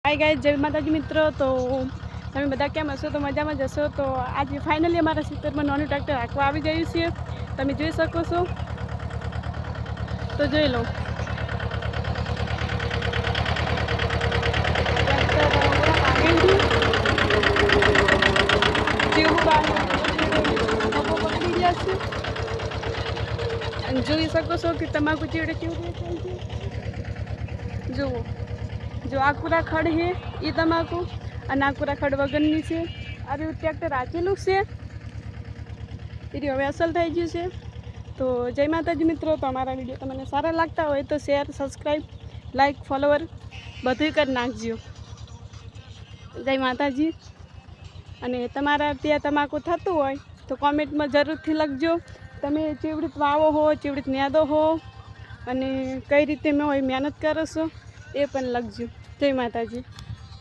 Hi guys, जय माताजी मित्रों। तो તમે બધા કેમ હશો? તો મજામાં જ હશો। તો આજે ફાઇનલી અમારા ખેતરમાં નાનું ટ્રેક્ટર હાંકવા આવી ગયું છે, તમે જોઈ શકો છો। તો જોઈ લો, જોઈ શકો છો કે તમાકુ ચીવડે કેવું દેખાય છે। જુઓ, जो आकुरा खड़ है ये तमाकू અને આકુરા ખડ વગરની છે। આ રહ્યું ટ્રેક્ટર હાંકેલું છે, એ હવે અસલ થઈ ગયું છે। તો જય માતાજી મિત્રો। તો અમારા વિડીયો તમને સારા લાગતા હોય તો શેર, સબસ્ક્રાઈબ, લાઈક, ફોલોવર બધું કરી નાખજો। જય માતાજી। અને તમારા ત્યાં તમાકુ થતું હોય તો કોમેન્ટમાં જરૂરથી લખજો। તમે ચેવડીત વાવો હો, ચેવડીત ન્યાદો હો અને કઈ રીતે મેં હોય મહેનત કરો છો એ પણ લખજો। જય માતાજી।